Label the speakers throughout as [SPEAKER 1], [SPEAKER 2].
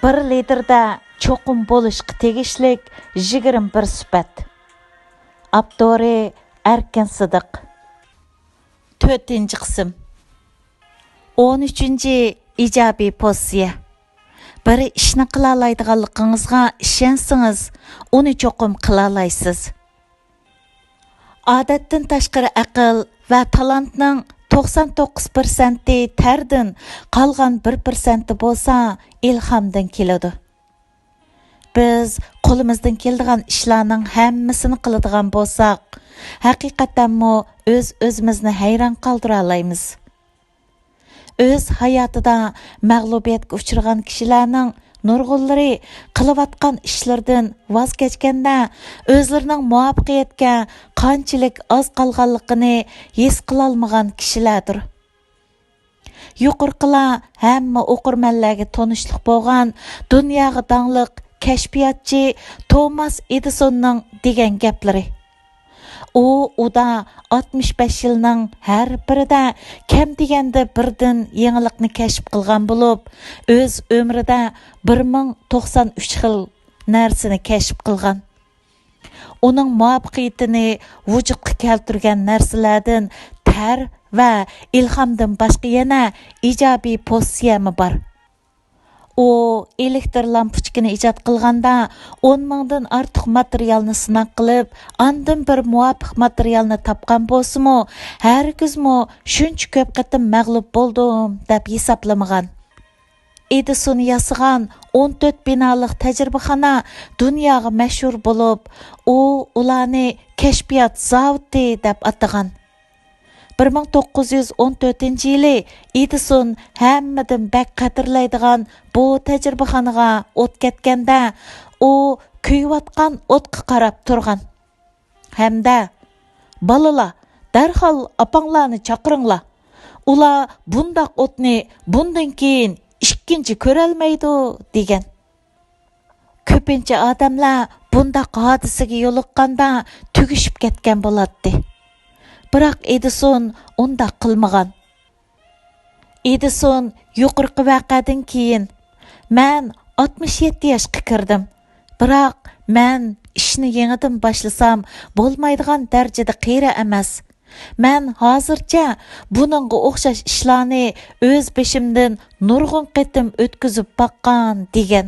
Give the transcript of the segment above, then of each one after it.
[SPEAKER 1] Bir liderda çoqum bolışqı tegişlik 21 süpət. Abdori Erken Sıdıq. 4-ci qism. 13-ci icabi pozitsiya. Bir ishni qila oladiganligingizga ishonsangіз, uni çoqum qila olasiz. Odatdan tashqari aql va talantning 99% tərdən, qalğan 1% bolsa, ilhamdan keladi. Biz qo'limizdan keladigan ishlarning hammasini qiladigan bo'lsak, haqiqatanmi o'z-o'zimizni hayron qoldira olamiz. O'z hayotida mag'lubiyatga uchragan kishilarning nurg'unlari qilayotgan ishlardan voz kechganda o'zlarining muvaffaqiyatga qanchalik oz qolganligini his qila olmagan kishilardir. Yuqorqilar hamma o'qirmanlarga tanishliq bo'lgan dunyoga dangliq kashfiyotchi Thomas Edisonning degan gaplari. Uda 65 yilning har birida kam deganda birdan yangilikni kashf qilgan bo'lib, o'z umrida 1093 xil narsani kashf qilgan. Uning muvaffaqiyatini vujudga keltirgan narsalardan tar va ilhamdan boshqa yana ijobiy pozitsiyami bor. Elektr lampochkani ijod qilganda 10 mingdan ortiq materialni sinab qilib, ondan bir muvofiq materialni topgan bo'lsa-mu, hargizmi shuncha ko'p qatim mag'lub bo'ldim deb hisoblamagan. Edison yasagan 14 binoliq tajribaxona dunyoga mashhur bo'lib, ularni kashfiyot zavodi deb atagan. 1914-yili Edison hammadan bak qadrlaydigan bu tajribaxonaga o't ketganda, kuyayotgan o'tga qarab turgan. Hamda balalar, darhol opanglarni chaqiringlar. Ular bundaq o'tni bundan keyin ikkinchi ko'rolmaydi degan. Ko'pincha odamlar bundaq hodisaga yo'liqqanda tugishib ketgan bo'ladi. Biroq Edison unda qilmagan. Edison yuqorqi voqeadan keyin men 67 yoshga kirdim. Biroq men ishni yangidan boshlasam bo'lmaydigan darajada qiyra emas. Men hozircha buningga o'xshash ishlarni o'z beshimdan nurg'un qatim o'tkazib boqqan degan.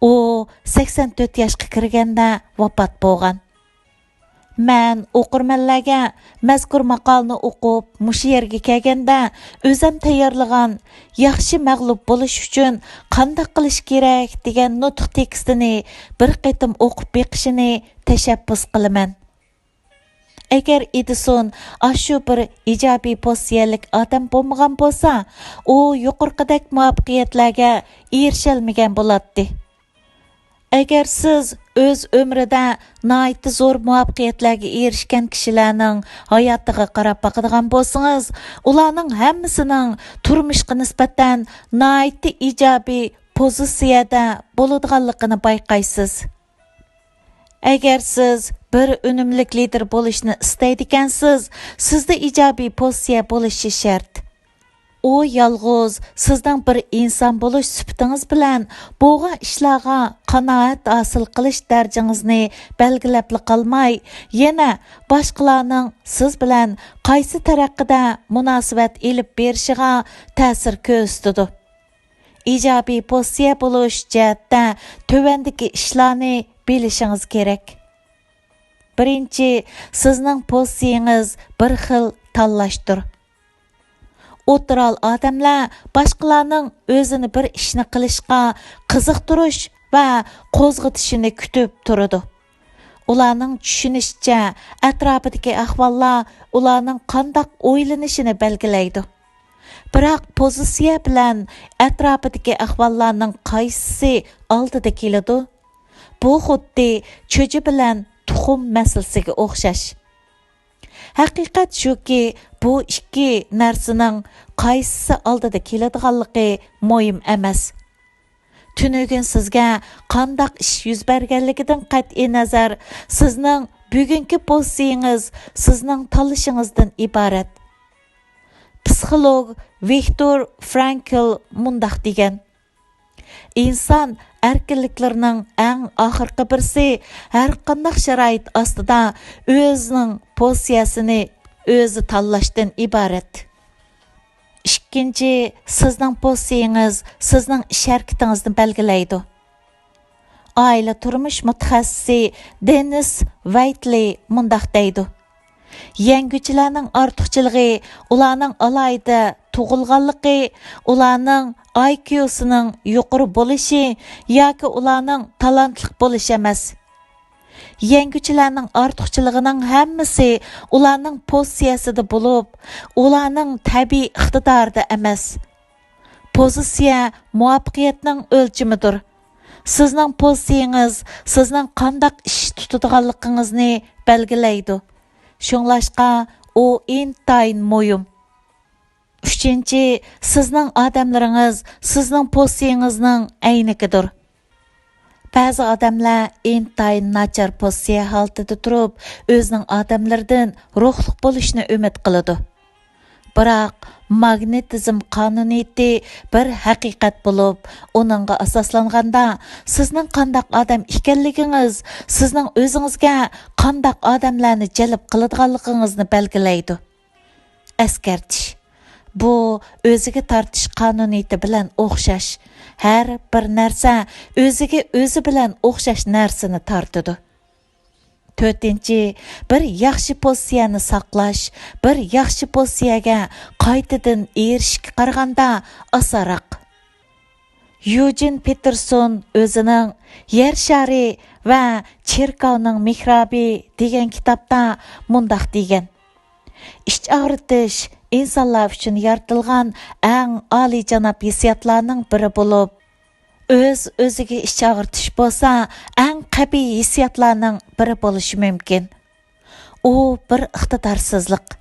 [SPEAKER 1] 84 yoshga kirganda vafot bo'lgan. Men o'qirmanlarga mazkur maqolani o'qib, mush yerga kelganda o'zim tayyorlagan yaxshi mag'lub bo'lish uchun qanday qilish kerak degan nutq tekstini bir qatim o'qib beqishini tashabbus qilaman. Agar Edison shu bir ijobiy pozitsiyalik odam bo'lmagan bo'lsa, u yuqorqidek muvaffaqiyatlarga erisholmagan bo'ladi. Agar siz o'z umrida nihoyat zo'r muvaffaqiyatlarga erishgan kishilarning hayotiga qarab boqadigan bo'lsangiz, ularning hammasining turmushga nisbatan nihoyat ijobiy pozitsiyada bo'ladiganligini bayqaysiz. Agar siz bir unumli lider bo'lishni istaydigansiz, sizda ijobiy pozitsiya bo'lishi shart. Yolg'iz sizdan bir inson bo'lish sifatingiz bilan bo'lgan ishlarga qanoat hosil qilish darajangizni belgilab qolmay, yana boshqalarning siz bilan qaysi taraqqida munosabat elib berishiga ta'sir ko'rsatadi. Ijobiy pozitsiya bo'lish jihatda tövandagi ishlarni bilishingiz kerak. Birinchi, sizning pozitsiyangiz bir xil tanlashdir. O'tiral odamlar boshqalarning o'zini bir ishni qilishga qiziqtirish va qo'zg'atishini kutib turadi. Ularning tushunishicha, atrofidagi ahvollar ularning qanday o'ylanishini belgilaydi. Biroq pozitsiya bilan atrofidagi ahvollarning qaysisi oldida keladi? Bu xuddi cho'ji bilan tuxum masalasiga o'xshash. Haqiqat shuki, bu ikki narsaning qaysisi oldida keladiganligi muhim emas. Tunugun sizga qandaq ish yuz berganligidan qat'iy nazar, sizning bugungi pozitsiyangiz sizning tanlashingizdan iborat. Psixolog Viktor Frankl mundaq degan: İnsan erkinliklerinin en ahırkı birisi her qandaq şarait astıda özünün pozisiyasını özü tanlashdan ibaret. İkinci, sizning pozitsiyangiz sizning ish harakatingizni belgilaydi. Aile turmush mutaxassisi Dennis Whiteley mundaq deydi. Yengüchilarning ortiqchiligi ularning alayda tug'ilganligi, ularning IQ-sining yuqori bo'lishi yoki ularning talantli bo'lishi emas. Yengüchilarning ortiqchiligining hammasi ularning pozitsiyasida bo'lib, ularning tabiiy iqtidorida emas. Pozitsiya muvaffaqiyatning o'lchimidir. Sizning pozitsiyangiz sizning qandaq ish tutadiganligingizni belgilaydi. Shunglashqa u intayin muhim. Üçüncü, sizning odamlaringiz sizning pozitsiyangizning aynikidir. Ba'zi odamlar intayin nachar pozitsiya holatida turib, o'zining odamlaridan ruhliq bo'lishni umid qiladi. Biroq magnetizm qonuniyati bir haqiqat bo'lib, uningga asoslanganda sizning qandaq odam ekanligingiz sizning o'zingizga qandaq odamlarni jalb qiladiganligingizni belgilaydi. Eskartish. Bu o'ziga tortish qonuniyati bilan o'xshash. Har bir narsa o'ziga o'zi bilan o'xshash narsani tortadi. 4-chi, bir yaxshi pozitsiyani saqlash, bir yaxshi pozitsiyaga qaytadan erishishga qaraganda osonroq. Eugene Peterson o'zining Yer shari va cherkovning mehrobi degan kitobda mundaq degan: ish og'ritish insonlar uchun yaratilgan eng oliyjanob hissiyotlarning biri bo'lib, o'ziga ish og'ritish bo'lsa, eng qabiy hissiyotlarning biri bo'lishi mumkin. U bir iqtidorsizlik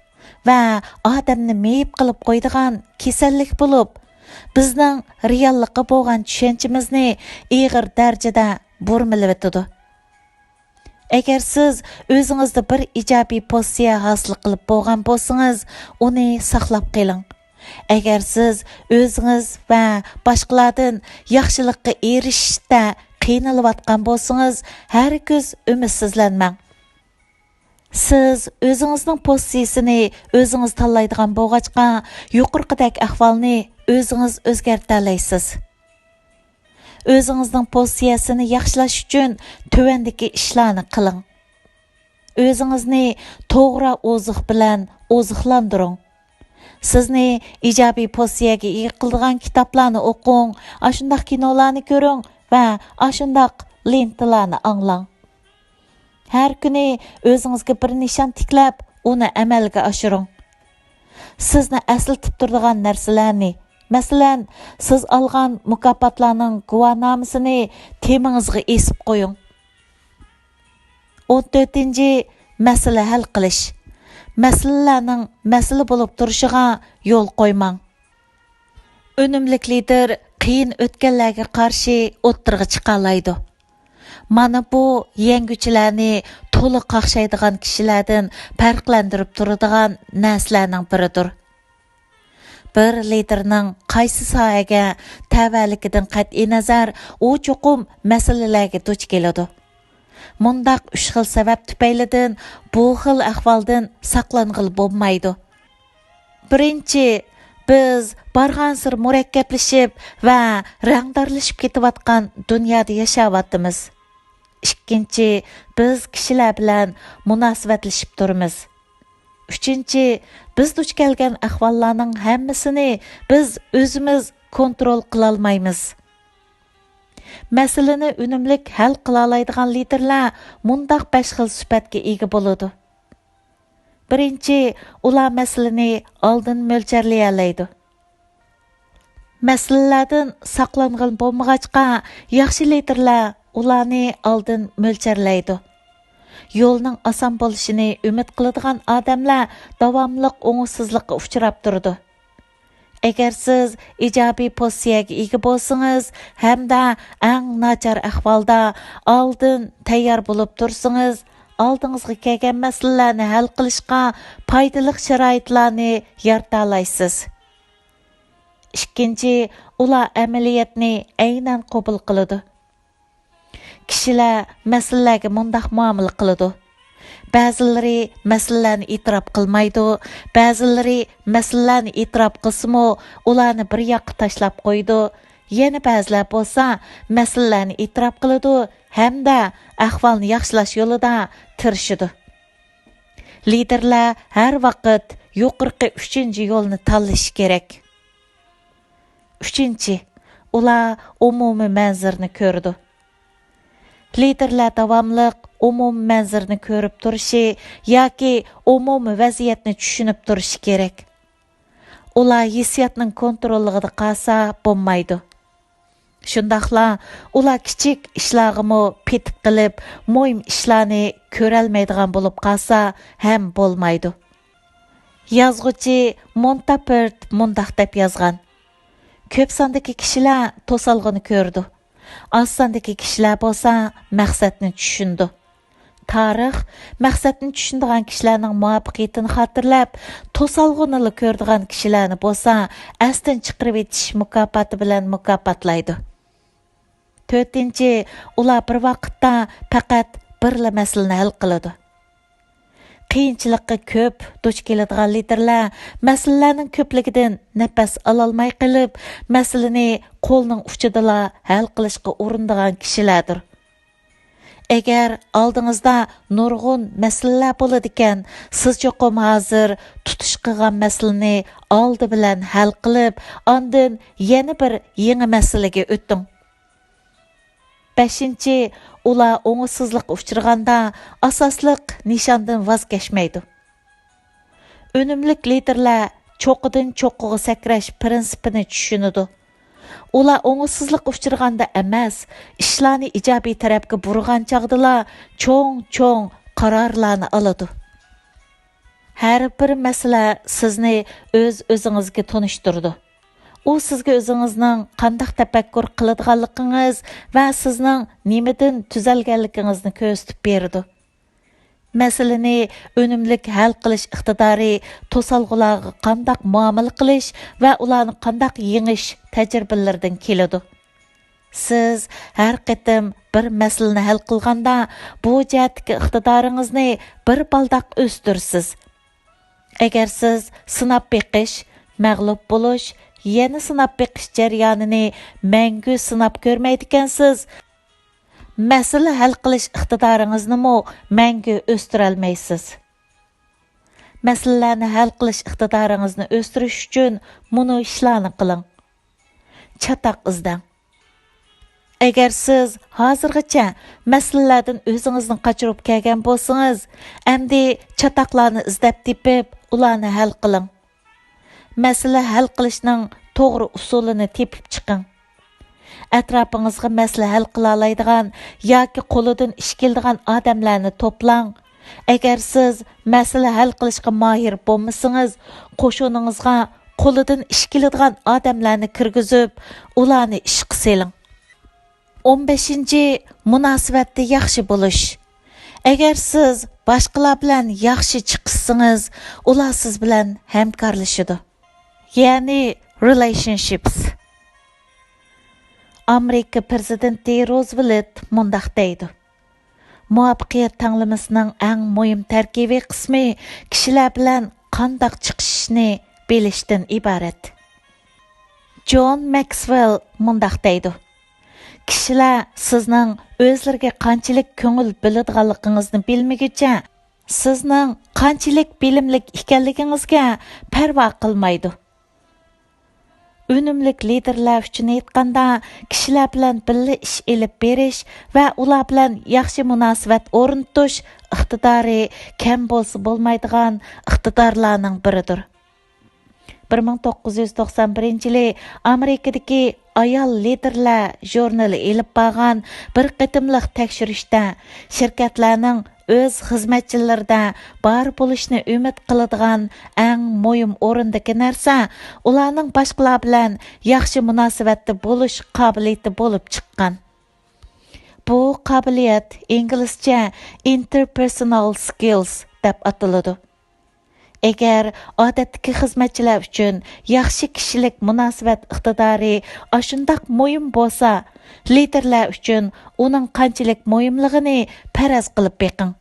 [SPEAKER 1] va odamni meyib qilib qo'ydigan kasallik bo'lib, bizning reallikqa bo'lgan tushunchamizni ig'ir darajada burmilib o'tadi. Agar siz o'zingizda bir ijobiy pozitsiya hosil qilib bo'lgan bo'lsangiz, uni saqlab qoling. Agar siz o'zingiz va boshqalardan yaxshilikqa erishishda qiynalayotgan bo'lsangiz, hargiz umidsizlanmang. Siz o'zingizning pozitsiyasini o'zingiz tanlaydigan bo'lg'achqa, yuqorqidek ahvolni o'zingiz o'zgartira olasiz. O'zingizning pozitsiyasini yaxshilash uchun tuvandagi ishlarni qiling. O'zingizni to'g'ri oziq bilan oziqlantiring. Sizni ijobiy pozitsiyaga ega qiladigan kitoblarni o'qing, ashundaq kinolarni ko'ring va ashundaq lentalarni anglang. Har kuni o'zingizga bir nishon tiklab, uni amalga oshiring. Sizni eslatib turadigan narsalarni, masalan, siz olgan mukofotlarning guvohnomasini temingizga esib qo'ying. 14-chi, masala hal qilish. Masalalarning masala bo'lib turishiga yo'l qo'ymang. Unumlik lider qiyin o'tganlarga qarshi o'ttirg'i chiqa oladi. Mana bu yengüchilarni to'liq qaqshaydigan kishilardan farqlantirib turadigan narsalarning biridir. Bir liderning qaysi sohaga tavalligidan qat'iy nazar u cho'qim masalalarga duch keladi. Mundaq 3 xil sabab tufaylidan bu xil ahvoldan saqlang'il bo'lmaydi. Birinchi, biz barg'ansir murakkablashib va rangdorlashib ketayotgan dunyoda yashayapmiz. Ikkinchi, biz kishilar bilan munosabatlashib turamiz. Uchinchi, biz duch kelgan ahvollarning hammasini biz o'zimiz kontrol qila olmaymiz. Masalani unumlik hal qila oladigan liderlar mundaq 5 xil sifatga ega bo'ladi. Birinchi, ular masalani oldin mo'ljarlay oladi. Masalalardan saqlangan bo'lmag'achqa, yaxshi liderlar ularni oldin mo'ljarlaydi. Yo'lning oson bo'lishini umid qiladigan odamlar davomli o'ngsizlikka uchrab turadi. Agar siz ijobiy pozitsiyaga ega bo'lsangiz hamda eng nachar ahvolda oldin tayyor bo'lib tursangiz, oldingizga kelgan masalalarni hal qilishga foydali sharoitlarni yarata olasiz. ikkinchi, ular amaliyatni aynan qabul qiladi. Kishilar masalalarga mundaq muomala qiladi. Ba'zilari masalalarni e'tirof qilmaydi, ba'zilari masalalarni e'tirof qilsa-mu, ularni bir yoqqa tashlab qo'ydi. Yana ba'zilar bo'lsa, masalalarni e'tirof qiladi hamda ahvolni yaxshilash yo'lida tirishadi. Liderlar har vaqt yuqorqi 3-chi yo'lni tanlashi kerak. 3-chi, ular umumiy manzarni ko'rdi. Liderlar davomliq umumiy manzarni ko'rib turishi yoki umumiy vaziyatni tushunib turishi kerak. Ular hissiyotning kontrolligida qolsa bo'lmaydi. Shundaqla ular kichik ishlarga petib qilib, muhim ishlarni ko'rolmaydigan bo'lib qolsa ham bo'lmaydi. Yozuvchi Montapert mundaq deb yozgan. Ko'p sondagi kishilar to'salg'ini ko'rdi. Az sondagi kishilar bo'lsa maqsadni tushundi. Tarix maqsadni tushunadigan kishilarning muvaffaqiyatini xotirlab, to'salg'ini ko'radigan kishilarni bo'lsa asdan chiqarib etish mukofoti bilan mukofotlaydi. 4-chi, ular bir vaqtda faqat birla masalani hal qiladi. Qiyinchilikqa ko'p duch keladigan liderlar masalalarning ko'pligidan nafas ololmay qilib, masalani qo'lning uchida hal qilishga urinadigan kishilardir. Agar oldingizda nurg'un masalalar bo'ladi ekan, siz cho'qim hozir tutish qilgan masalani oldi bilan hal qilib, ondan yana bir yangi masalaga o'ting. 5-chi, ular o'ngsizlikqa uchraganda asosliq nishondan voz kechmaydi. Unumlik liderlar cho'qidan cho'qqiga sakrash prinsipini tushunadi. Ular o'ngsizlikqa uchraganda emas, ishlarni ijobiy tarafga burgan chog'dala cho'ng qarorlarni oladi. Har bir masala sizni o'z-o'zingizga tanishtirdi. U sizga o'zingizning qanday tafakkur qiladiganligingiz va sizning nimadan tuzalganligingizni ko'rsatib berdi. Masalani unumlik hal qilish iqtidori to'salg'ularga qanday muomala qilish va ularni qanday yengish tajribalaridan keladi. Siz har qatim bir masalani hal qilganda bu jihatdagi iqtidoringizni bir baldoq o'stirsiz. Agar siz sinab beqish, mag'lub bo'lish, yana sinab beqish jarayonini mangu sinab ko'rmaydigansiz, masala hal qilish iqtidoringizni mangu o'stira olmaysiz. Masalalarni hal qilish iqtidoringizni o'stirish uchun buni ishlarni qiling. Chatoq izlang. Agar siz hozirgacha masalalardan o'zingizni qochirib kelgan bo'lsangiz, endi chatoqlarni izlab tepib, ularni hal qiling. Masala hal qilishning to'g'ri usulini tepib chiqing. Atrofingizga masala hal qila oladigan yoki qo'lidan ish keladigan odamlarni to'plang. Agar siz masala hal qilishga mohir bo'lmasangiz, qo'shuningizga qo'lidan ish keladigan odamlarni kirgizib, ularni ishga soling. 15-chi, munosabatda yaxshi bo'lish. Agar siz boshqalar bilan yaxshi chiqsangiz, ular siz bilan hamkorlashadi. Ya'ni relationships. Amerika prezidenti Roosevelt mundaq deydi. Muvaffaqiyat tanlamasining eng muhim tarkibiy qismi kishilar bilan qanday chiqishni bilishdan iborat. John Maxwell mundaq deydi. Kishilar sizning o'zlariga qanchalik ko'ngil biladiganligingizni bilmaguncha, sizning qanchalik bilimlik ekanligingizga parvo qilmaydi. Unumlik liderlar uchun aytganda, kishilar bilan birga ish elib berish va ular bilan yaxshi munosabat o'rnatish iqtidori kam bo'lsa bo'lmaydigan iqtidorlarning biridir. 1991-yili Amerikadagi ayol liderlar jurnali elib borgan bir qitimliq tekshirishda shirkatlarning o'z xizmatchilarida bor bo'lishni umid qiladigan eng muhim o'rindagi narsa ularning boshqalar bilan yaxshi munosabatda bo'lish qobiliyati bo'lib chiqqan. Bu qobiliyat inglizcha interpersonal skills deb ataladi. Agar odatdagi xizmatchilar uchun yaxshi kishilik munosabat iqtidori ashundaq muhim bo'lsa, liderlar uchun uning qanchalik muhimligini faraz qilib beqing.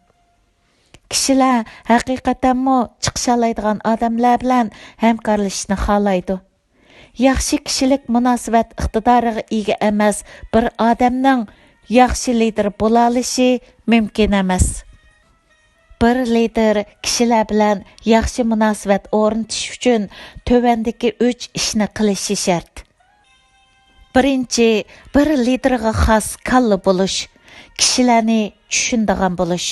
[SPEAKER 1] Kishilar haqiqatanmi chiqishalaydigan odamlar bilan hamkorlashishni xohlaydi. Yaxshi kishilik munosabat iqtidoriga ega emas bir odamning yaxshi lider bo'la olishi mumkin emas. Bir lider kishilar bilan yaxshi munosabat o'rnatish uchun tövandagi 3 ishni qilishi shart. Birinchi, bir liderga xos kalla bo'lish, kishilarni tushunadigan bo'lish.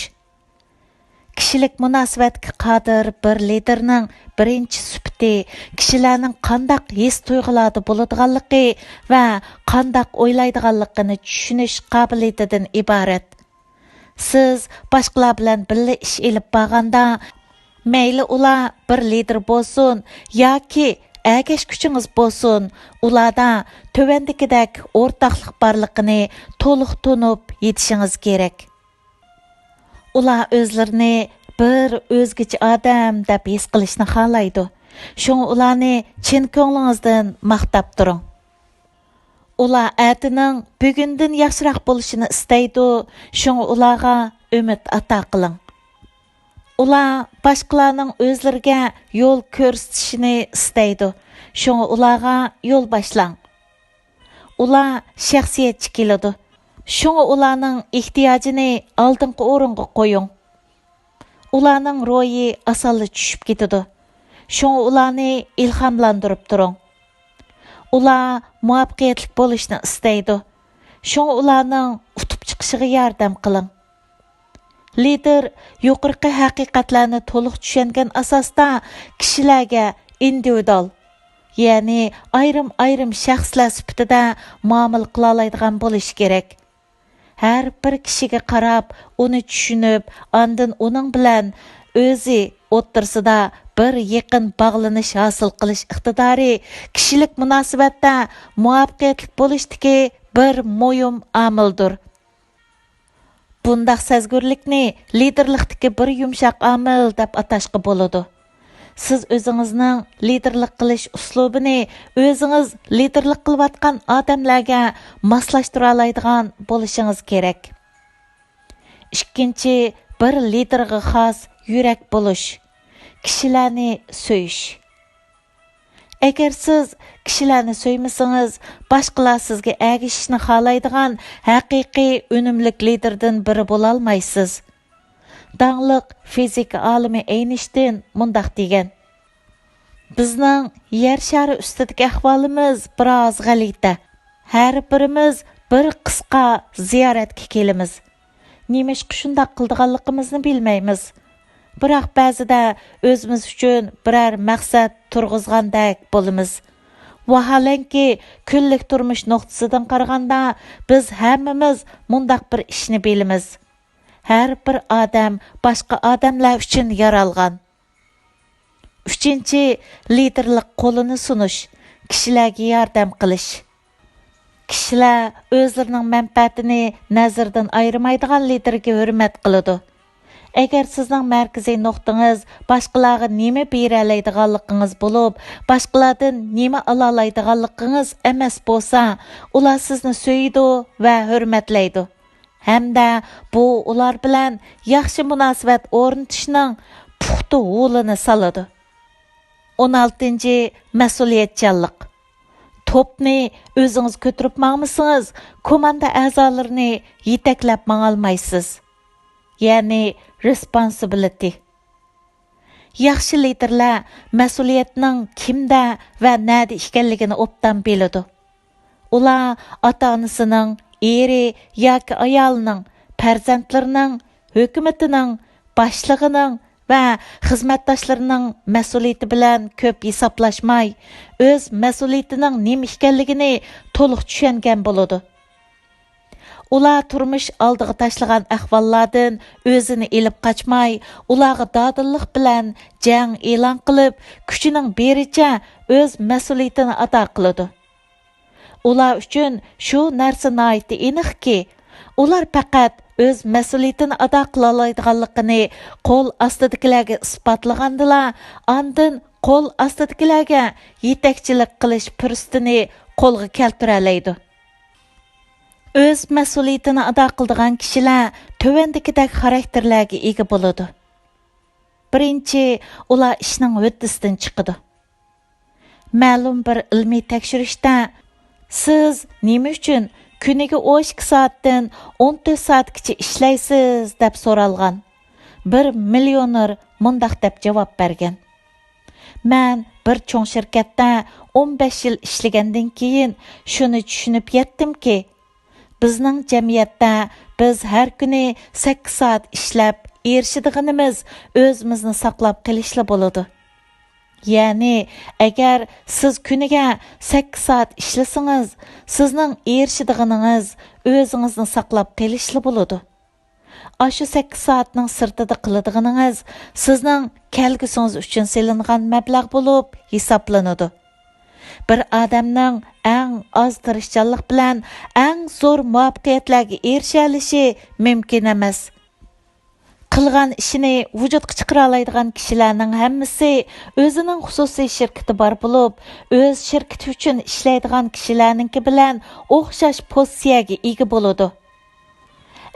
[SPEAKER 1] Kishilik munosabatga qodir bir liderning birinchi sifati kishilarning qandaq his tuyg'ularda bo'ladiganligi va qandaq o'ylaydiganligini tushunish qobiliyatidan iborat. Siz boshqalar bilan birga ish olib borganda, mayli ular bir lider bo'lsin yoki agash kuchingiz bo'lsin, ularda tövandikidek o'rtaqlik borligini to'liq tunib yetishingiz kerak. Ular o'zlarini bir o'zgacha odam deb his qilishni xohlaydi. Shunga ularni chin ko'nglingizdan maqtab turing. Ular atining bugundan yaxshiroq bo'lishini istaydi. Shunga ularga umid ato qiling. Ular boshqalarning o'zlariga yo'l ko'rsatishini istaydi. Shunga ularga yo'l boshlang. Ular shaxsiyatchi keladi. Shunga ularning ehtiyojini oldingi o'ringa qo'ying. Ularning ro'yi osonlik tushib ketadi. Shunga ularni ilhomlantirib turing. Ular muvaffaqiyatli bo'lishni istaydi. Shunga ularning utib chiqishiga yordam qiling. Lider yuqorqi haqiqatlarni to'liq tushungan asosda kishilarga individual, ya'ni ayrim shaxslar sifatida muomala qila oladigan bo'lish kerak. Har bir kishiga qarab, uni tushunib, ondan uning bilan o'zi o'ttirsida bir yaqin bog'lanish hosil qilish iqtidori kishilik munosabatda muvaffaqiyatli bo'lishdagi bir muhim omildir. Bundaq sezgurlikni liderlikdagi bir yumshoq omil deb atashga bo'ladi. Siz o'zingizning liderlik qilish uslubini o'zingiz liderlik qilayotgan odamlarga moslashtira oladigan bo'lishingiz kerak. Ikkinchi, bir liderga xos yurak bo'lish, kishilarni so'yish. Agar siz kishilarni so'ymasangiz, boshqalar sizga ergashishni xohlaydigan haqiqiy unumlik liderdan biri bo'la olmaysiz. Dаңлıq fizika olimi Eynshteyn mundaq degan: Bizning yer shari ustidagi ahvolimiz biroz g'alita. Har birimiz bir qisqa ziyoratga kelamiz. Nimashqa shundaq qildiganligimizni bilmaymiz. Biroq ba'zida o'zimiz uchun biror maqsad turg'izgandek bo'lamiz. Vaholanki, kunlik turmush nuqtasidan qaraganda biz hammamiz mundaq bir ishni bilamiz. Har bir odam boshqa odamlar uchun yaralgan. Uchinchi, liderlik qo'lini sunish, kishilarga yordam qilish. Kishilar o'zlarining manfaatini nazardan ayirmaydigan liderga hurmat qiladi. Agar sizning markaziy nuqtangiz boshqalarga nima bera oladiganligingiz bo'lib, boshqalardan nima ola oladiganligingiz emas bo'lsa, ular sizni so'yidi va hurmatlaydi. Hamda bu ular bilan yaxshi munosabat o'rnatishning puxta yo'lini soladi. 16. Mas'uliyatchanlik. Topni o'zingiz ko'tarib mangmisangiz, komanda a'zolarini yetaklab mangolmaysiz. Ya'ni responsibility. Yaxshi liderlar mas'uliyatning kimda va nada ekanligini obdan biladi. Ular ota-onasining, eri yoki ayolining, farzandlarining, hukumatining, boshlig'ining va xizmatdoshlarining mas'uliyati bilan ko'p hisoblashmay, o'z mas'uliyatining nima ekanligini to'liq tushungan bo'ladi. Ular turmush oldiga tashlagan ahvollardan o'zini elib qochmay, ularga dadillik bilan jang e'lon qilib, kuchining bericha o'z mas'uliyatini ado qiladi. Ular uchun shu narsa nihoyatda aniqki, ular faqat öz məsuliyyətini ada qıla alaydiganlığını qol astidagilarga isbotlagandila, andın qol astidagilarga yetakchilik qilish fursatini qo'lga keltira oladi. Öz məsuliyyətini ada qildigan kishilar tövəndikidək xarakterlərə ega bo'ladi. Birinchi, ular ishning höddəsindən chiqadi. Ma'lum bir ilmiy tekshirishda siz nima uchun kuniga 12 soatdan 14 soatgacha ishlaysiz deb so'ralgan. Bir millioner mundaq deb javob bergan. Men bir cho'ng shirkatda 15 yil ishlagandan keyin shuni tushunib yetdimki, bizning jamiyatda biz har kuni 8 soat ishlab erishadiganimiz o'zimizni saqlab qilishla bo'ladi. Ya'ni, agar siz kuniga 8 soat ishlasangiz, sizning erishadiganingiz o'zingizni saqlab qilishla bo'ladi. Aşı 8 soatning sirtida qiladiganingiz sizning kelgusingiz uchun selingan mablag' bo'lib hisoblanadi. Bir odamning eng oz tirishchanlik bilan eng zo'r muvaffaqiyatlarga erisha olishi mumkin emas. Qilgan ishini vujudga chiqara oladigan kishilarning hammasi o'zining xususiy shirkati bor bo'lib, o'z shirkati uchun ishlaydigan kishilarningki bilan o'xshash pozitsiyaga ega bo'ladi.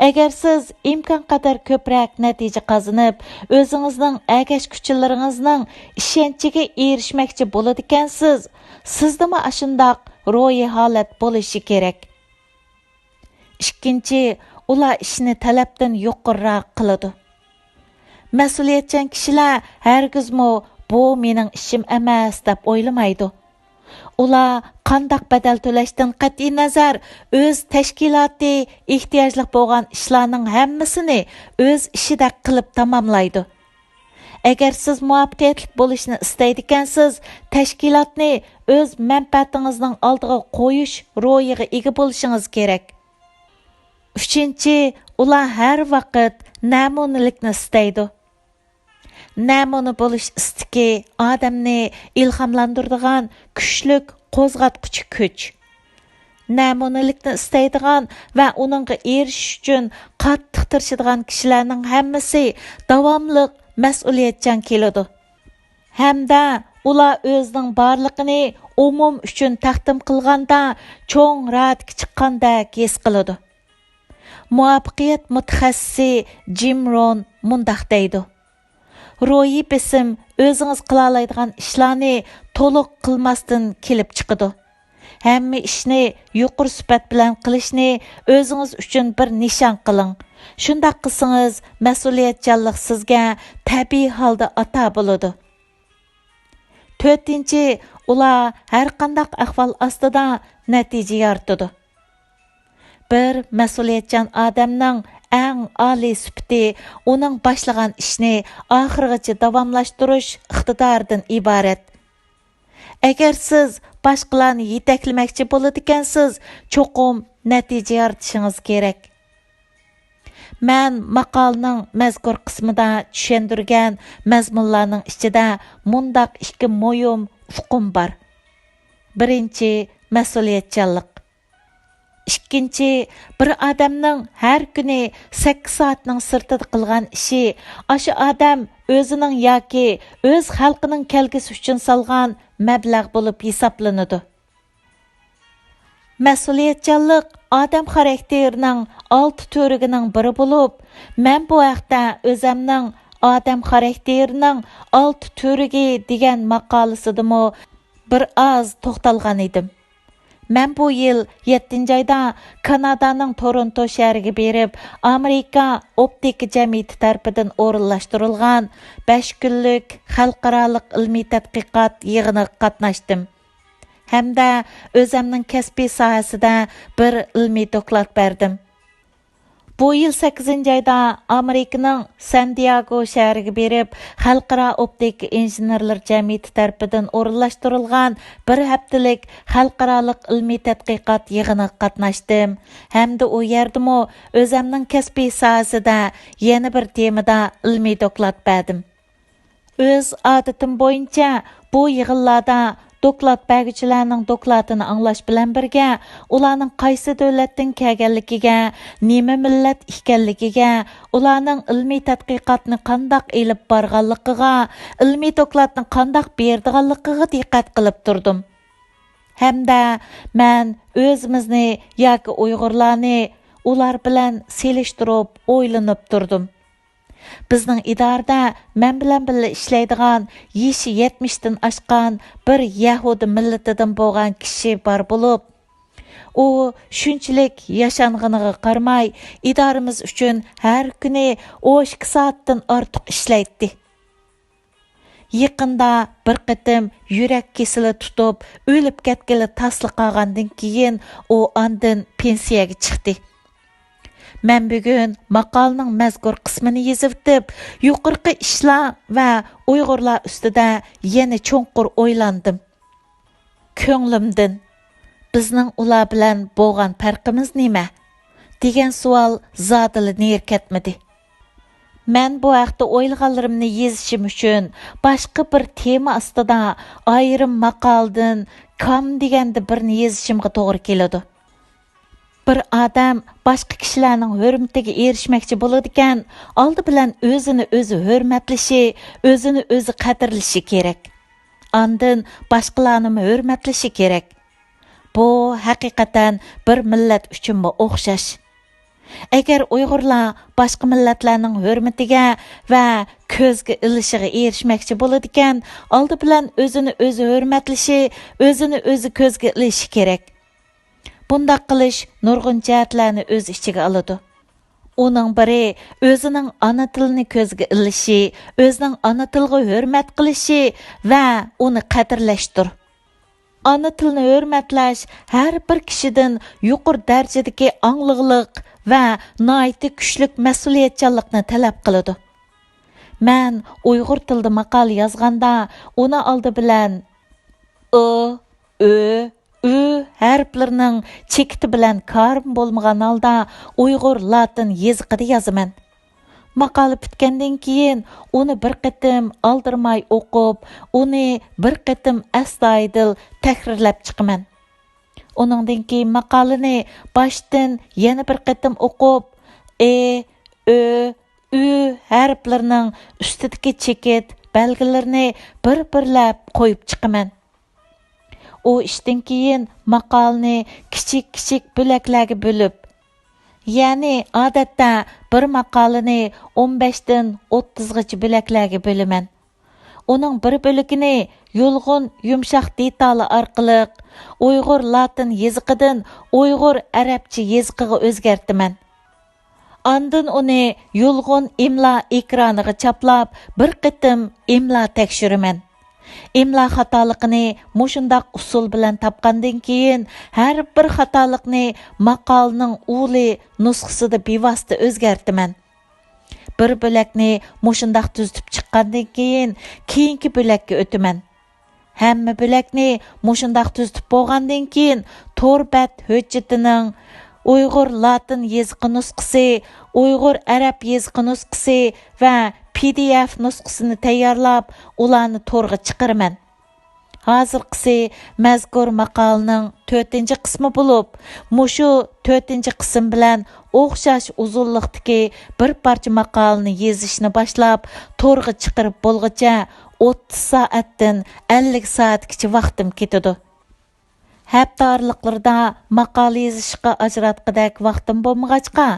[SPEAKER 1] Agar siz imkon qadar ko'proq natija qozonib, o'zingizning agash kuchlaringizning ishonchiga erishmoqchi bo'ladigansiz, sizdami ashundoq ro'yi holat bo'lishi kerak. Ikkinchi, ular ishni talabdan yuqoriroq qiladi. Mas'uliyatchan kishilar hargizmo bu mening ishim emas deb o'ylamaydi. Ular qandaq badal to'lashdan qat'iy nazar o'z tashkiloti ehtiyojli bo'lgan ishlarning hammasini o'z ishidek qilib tamomlaydi. Agar siz muvaffaqiyatli bo'lishni istaydigansiz, tashkilotni o'z manfaatingizning oldiga qo'yish ro'yiga ega bo'lishingiz kerak. Uchinchi, ular har vaqt namunalikni istaydi. Namuna bo'lish istiki odamni ilhomlantiradigan kuchlik qo'zg'atquchi kuch. Namunalikni istaydigan va uningga erishish uchun qattiq tirishadigan kishilarning hammasi davomli mas'uliyatchan keladi. Hamda ular o'zining borlig'ini umum uchun taqdim qilganda cho'ng radga chiqqandek his qiladi. Muvaffaqiyat mutaxassisi Jim Rohn mundaq deydi: Ro'yi besim o'zingiz qila oladigan ishlarni to'liq qilmasdan kelib chiqadi. Hamma ishni yuqori sifat bilan qilishni o'zingiz uchun bir nishon qiling. Shunday qilsangiz, mas'uliyatchanlik sizga tabiiy holda ata bo'ladi. To'rtinchi, ular har qanday ahvol ostida natija yaratadi. Bir mas'uliyatchan odamning eng oliy sifati uning boshlagan ishni oxirigacha davomlashtirish iqtidoridan iborat. Agar siz boshqalarni yetaklamoqchi bo'ladigansiz, cho'qim natija yaratishingiz kerak. Men maqolning mazkur qismida tushuntirgan mazmunlarning ichida mundaq ikki muhim uqum bor. Birinchi, mas'uliyatchanlik. Ikkinchi, bir odamning har kuni 8 soatning sirtida qilgan ishi, o'sha odam o'zining yoki o'z xalqining kelgusi uchun solgan mablag' bo'lib hisoblanadi. Mas'uliyatchanlik odam xarakterining 6 turigining biri bo'lib, men bu haqda o'zimning odam xarakterining 6 turiga degan maqolasidami bir oz to'xtalgan edim. Men bu yil 7 oyda Kanadaning Toronto shahriga berib, Amerika Optika jamiyati tarafidan o'rinlashtirilgan 5 kunlik xalqaro ilmiy tadqiqot yig'iniga qatnashdim. Hamda o'zimning kasbiy sohasida bir ilmiy doklad berdim. Bu yil 8 oyda Amerikaning San Diego shahriga berib, Xalqaro Optika injenerlar jamiyati tarafidan o'rinlashtirilgan bir haftalik xalqaro ilmiy tadqiqot yig'iniga qatnashdim. Hamda u yerdami o'zimning kasbiy sohasida yana bir temada ilmiy doklad berdim. O'z odatim bo'yicha bu yig'inlarda doklad bəgüçilərinin dokladını anlaş bilan birgə, ularning qaysı dövlətdən kelganligiga, nima millat ekanligiga, ularning ilmiy tadqiqotni qandaq elib borganligiga, ilmiy dokladni qandaq berdiganligiga diqqat qilib turdim. Hamda men o'zimizni yoki Uyg'urlarni ular bilan selishtirib, o'ylanib turdim. Bizning idarada men bilan birga ishlaydigan yeshi 70 dan oshgan bir Yahudi millatidan bo'lgan kishi bor bo'lib, u shunchalik yashang'iniga qaramay, idoramiz uchun har kuni 12 soatdan ortiq ishlaydi. Yaqinda bir qitim yurak kesili tutib, o'lib ketgili tasliq qolgandan keyin u ondan pensiyaga chiqdi. Men bugun maqolaning mazkur qismini yozib, yuqorqi ishlar va Uyg'urlar ustida yana cho'nqur o'ylandim. Ko'nglimdan bizning ular bilan bo'lgan farqimiz nima degan savol zodili nerkatmadi. Men bu haqda o'ylaganlarimni yozishim uchun boshqa bir tema ostida ayrim maqoldan kam deganda birni yozishimga to'g'ri keladi. Bir odam boshqa kishilarning hurmatiga erishmoqchi bo'ladigan, oldi bilan o'zini o'zi hurmatlashi, o'zini o'zi qadrlashi kerak. Ondan boshqalarni hurmatlashi kerak. Bu haqiqatan bir millat uchun o'xshash. Agar Uyg'urlar boshqa millatlarning hurmatiga va ko'zga ilishiga erishmoqchi bo'ladigan, oldi bilan o'zini o'zi hurmatlashi, o'zini o'zi ko'zga ilishi kerak. Bundaq qilish nurg'un jihatlarni o'z ichiga oladi. Uning biri o'zining ona tilini ko'zga ilishi, o'zining ona tiliga hurmat qilishi va uni qadrlashdir. Ona tilini hurmatlash har bir kishidan yuqori darajadagi angliqlik va nihoyatda kuchli mas'uliyatchanlikni talab qiladi. Men Uyg'ur tilida maqola yozganda, uni oldi bilan Ü harflarining chekiti bilan korim bo'lmagan holda Uyg'ur latin yoziqida yozaman. Maqola bitgandan keyin uni bir qitim oldirmay o'qib, uni bir qitim astoydil takrorlab chiqaman. Uningdan keyin maqolani boshdan yana bir qitim o'qib, Ü harflarining ustidagi chekit belgilarini bir-birlab qo'yib chiqaman. O ishdan keyin maqolani kichik bo'laklarga bo'lib, ya'ni odatda bir maqolani 15 dan 30 gacha bo'laklarga bo'laman. Uning bir bo'lagini yulg'un, yumshoq detali orqali Uyg'ur latin yoziqidan Uyg'ur arabcha yoziqiga o'zgartiraman. Ondan uni yulg'un imlo ekraniga chaplab, bir qitim imlo tekshiraman. İmla xatoligini mushundaq usul bilan topgandan keyin har bir xatolikni maqolning uli nusxasida bevosita o'zgartiraman. Bir bo'lakni mushundaq tuzitib chiqqandan keyin keyingi bo'lakka o'taman. Hamma bo'lakni mushundaq tuzitib bo'lgandan keyin Torbat hujjatining Uyg'ur latin yoziqi nusxasi, Uyg'ur arab yoziqi nusxasi va PDF nusxasini tayyorlab, ularni to'rga chiqaraman. Hozirqisi mazkur maqolaning 4-qismi bo'lib, mushu 4-qism bilan o'xshash uzunlikdagi bir parcha maqolani yozishni boshlab, to'rga chiqarib bo'lguncha 30 soatdan 50 soatgacha vaqtim ketadi. Hafta oraliqlarida maqola yozishga ajratqidek vaqtim bo'lmag'achqa,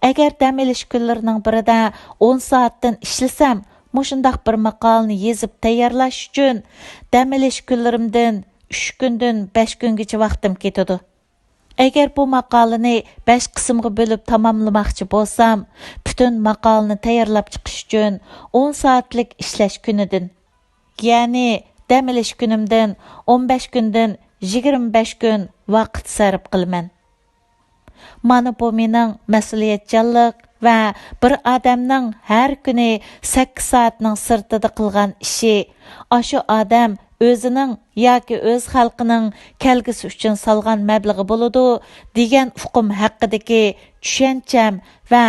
[SPEAKER 1] agar dam olish kunlarining birida 10 soatdan ishlasam, mushundaq bir maqolani yozib tayyorlash uchun dam olish kunlarimdan 3 kundan 5 kungacha vaqtim ketadi. Agar bu maqolani 5 qismga bo'lib tamomlamoqchi bo'lsam, butun maqolani tayyorlab chiqish uchun 10 soatlik ishlash kunidan, ya'ni dam olish kunimdan 15 kundan 25 kun vaqt sarf qilaman. Mana bu mening mas'uliyatchanlik va bir odamning har kuni 8 soatning sirtida qilgan ishi, o'sha odam o'zining yoki o'z xalqining kelgusi uchun solgan mablag'i bo'ladi degan uqum haqidagi tushuncham va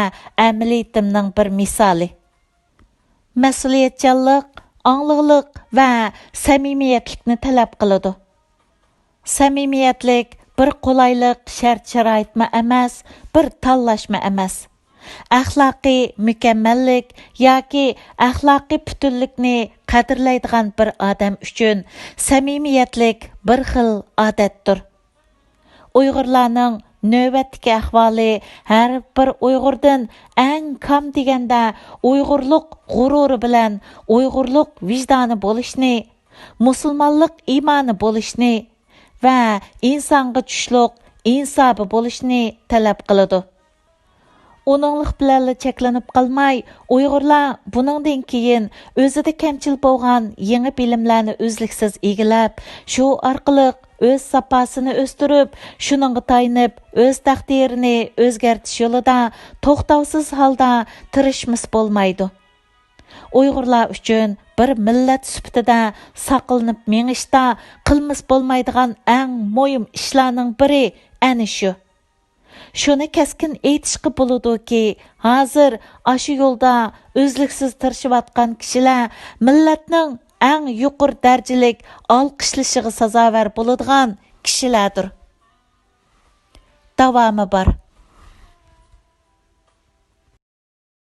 [SPEAKER 1] amaliyatimning bir misoli. Mas'uliyatchanlik аңлығылық va samimiyatlikni talab qiladi. Samimiyatlik bir qolaylik shart-sharoitma emas, bir tanlashma emas. Axloqiy mukammallik yoki axloqiy butunlikni qadrlaydigan bir odam uchun samimiyatlik bir xil odatdir. Uyg'urlarning növbətdəki ahvali hər bir Uyğurdan ən kam degəndə Uyğurluq qururu bilən Uyğurluq vicdanı bolışni, musulmanlıq imanı bolışni və insanga tushluq insabı bolışni tələb qılıdı. Onunluq bilanla cheklanib qalmay, Uyg'urlar buningdan keyin o'zida kamchil bo'lgan yangi bilimlarni uzluksiz egilab, shu orqali o'z sapasini o'stirib, shuningga tayanib, o'z taqdirini o'zgartish yo'lida to'xtovsiz holda tirishmas bo'lmaydi. Uyg'urlar uchun bir millat sifatida saqlanib mengishda qilmas bo'lmaydigan eng muhim ishlarning biri ana shu. Şunu keskin aytishqa bo'ladi-ki, hozir aşı yo'lda o'zliksiz tirishayotgan kishilar millatning eng yuqori darajalik olqishlashiga sazovar bo'ladigan kishilardir. Davomi bor.